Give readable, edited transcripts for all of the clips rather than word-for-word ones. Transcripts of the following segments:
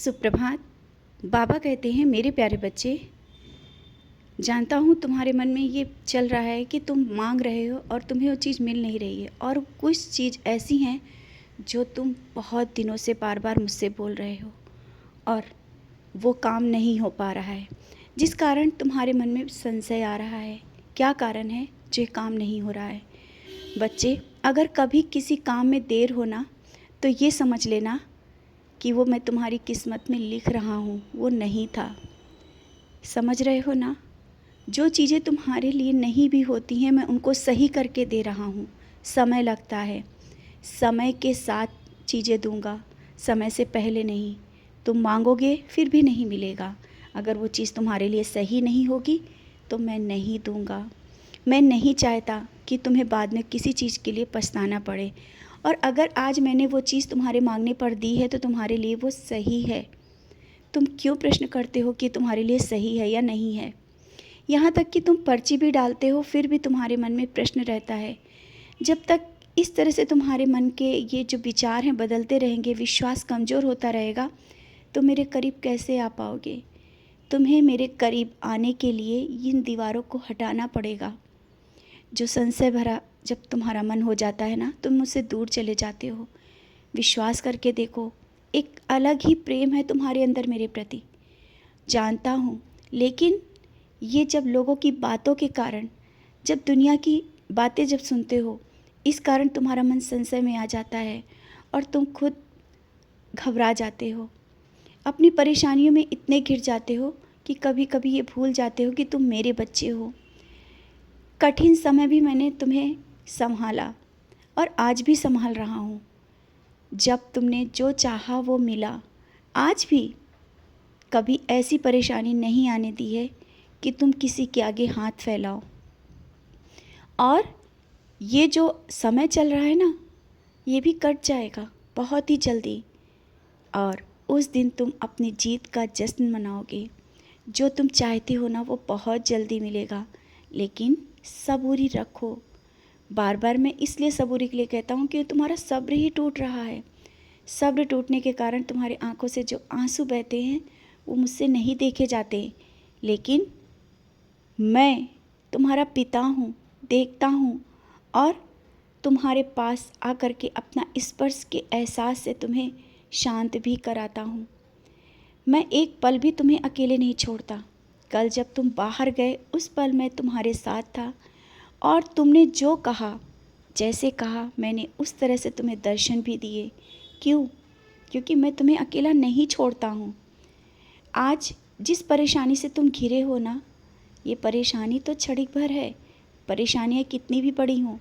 सुप्रभात। बाबा कहते हैं, मेरे प्यारे बच्चे, जानता हूँ तुम्हारे मन में ये चल रहा है कि तुम मांग रहे हो और तुम्हें वो चीज़ मिल नहीं रही है, और कुछ चीज़ ऐसी हैं जो तुम बहुत दिनों से बार बार मुझसे बोल रहे हो और वो काम नहीं हो पा रहा है, जिस कारण तुम्हारे मन में संशय आ रहा है। क्या कारण है जो काम नहीं हो रहा है? बच्चे, अगर कभी किसी काम में देर हो ना, तो ये समझ लेना कि वो मैं तुम्हारी किस्मत में लिख रहा हूँ, वो नहीं था। समझ रहे हो ना? जो चीज़ें तुम्हारे लिए नहीं भी होती हैं, मैं उनको सही करके दे रहा हूँ। समय लगता है, समय के साथ चीज़ें दूंगा, समय से पहले नहीं। तुम मांगोगे फिर भी नहीं मिलेगा। अगर वो चीज़ तुम्हारे लिए सही नहीं होगी तो मैं नहीं दूंगा। मैं नहीं चाहता कि तुम्हें बाद में किसी चीज़ के लिए पछताना पड़े, और अगर आज मैंने वो चीज़ तुम्हारे मांगने पर दी है तो तुम्हारे लिए वो सही है। तुम क्यों प्रश्न करते हो कि तुम्हारे लिए सही है या नहीं है? यहाँ तक कि तुम पर्ची भी डालते हो, फिर भी तुम्हारे मन में प्रश्न रहता है। जब तक इस तरह से तुम्हारे मन के ये जो विचार हैं बदलते रहेंगे, विश्वास कमज़ोर होता रहेगा, तो मेरे करीब कैसे आ पाओगे? तुम्हें मेरे करीब आने के लिए इन दीवारों को हटाना पड़ेगा। जो संशय भरा जब तुम्हारा मन हो जाता है ना, तुम मुझसे दूर चले जाते हो। विश्वास करके देखो, एक अलग ही प्रेम है तुम्हारे अंदर मेरे प्रति, जानता हूँ। लेकिन ये जब लोगों की बातों के कारण, जब दुनिया की बातें जब सुनते हो, इस कारण तुम्हारा मन संशय में आ जाता है और तुम खुद घबरा जाते हो। अपनी परेशानियों में इतने घिर जाते हो कि कभी कभी ये भूल जाते हो कि तुम मेरे बच्चे हो। कठिन समय भी मैंने तुम्हें संभाला और आज भी संभाल रहा हूँ। जब तुमने जो चाहा वो मिला। आज भी कभी ऐसी परेशानी नहीं आने दी है कि तुम किसी के आगे हाथ फैलाओ। और ये जो समय चल रहा है ना, ये भी कट जाएगा बहुत ही जल्दी, और उस दिन तुम अपनी जीत का जश्न मनाओगे। जो तुम चाहते हो ना, वो बहुत जल्दी मिलेगा, लेकिन सबूरी रखो। बार बार मैं इसलिए सबूरी के लिए कहता हूँ कि तुम्हारा सब्र ही टूट रहा है। सब्र टूटने के कारण तुम्हारी आंखों से जो आंसू बहते हैं वो मुझसे नहीं देखे जाते, लेकिन मैं तुम्हारा पिता हूँ, देखता हूँ, और तुम्हारे पास आकर के अपना स्पर्श के एहसास से तुम्हें शांत भी कराता हूँ। मैं एक पल भी तुम्हें अकेले नहीं छोड़ता। कल जब तुम बाहर गए, उस पल मैं तुम्हारे साथ था, और तुमने जो कहा, जैसे कहा, मैंने उस तरह से तुम्हें दर्शन भी दिए। क्यों? क्योंकि मैं तुम्हें अकेला नहीं छोड़ता हूँ। आज जिस परेशानी से तुम घिरे हो ना, ये परेशानी तो क्षणिक भर है। परेशानियाँ कितनी भी बड़ी हों,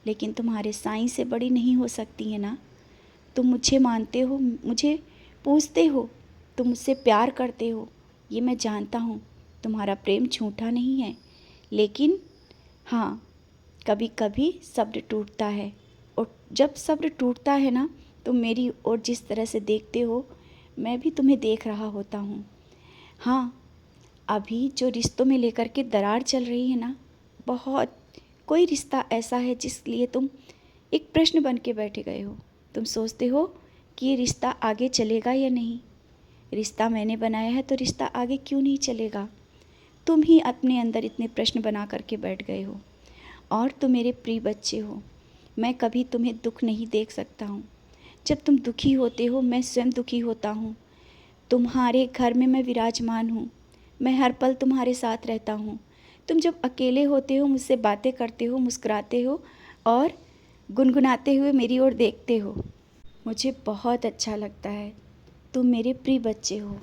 लेकिन तुम्हारे साईं से बड़ी नहीं हो सकती है ना। तुम मुझे मानते हो, मुझे पूछते हो, तुम मुझसे प्यार करते हो, ये मैं जानता हूँ। तुम्हारा प्रेम झूठा नहीं है, लेकिन हाँ, कभी कभी सब्र टूटता है, और जब सब्र टूटता है ना, तो मेरी ओर जिस तरह से देखते हो, मैं भी तुम्हें देख रहा होता हूँ। हाँ, अभी जो रिश्तों में लेकर के दरार चल रही है ना, बहुत कोई रिश्ता ऐसा है जिस लिए तुम एक प्रश्न बन के बैठे गए हो। तुम सोचते हो कि ये रिश्ता आगे चलेगा या नहीं। रिश्ता मैंने बनाया है तो रिश्ता आगे क्यों नहीं चलेगा? तुम ही अपने अंदर इतने प्रश्न बना करके बैठ गए हो। और तुम मेरे प्रिय बच्चे हो, मैं कभी तुम्हें दुख नहीं देख सकता हूँ। जब तुम दुखी होते हो, मैं स्वयं दुखी होता हूँ। तुम्हारे घर में मैं विराजमान हूँ, मैं हर पल तुम्हारे साथ रहता हूँ। तुम जब अकेले होते हो, मुझसे बातें करते हो, मुस्कुराते हो और गुनगुनाते हुए मेरी ओर देखते हो। मुझे बहुत अच्छा लगता है। तुम मेरे प्रिय बच्चे हो।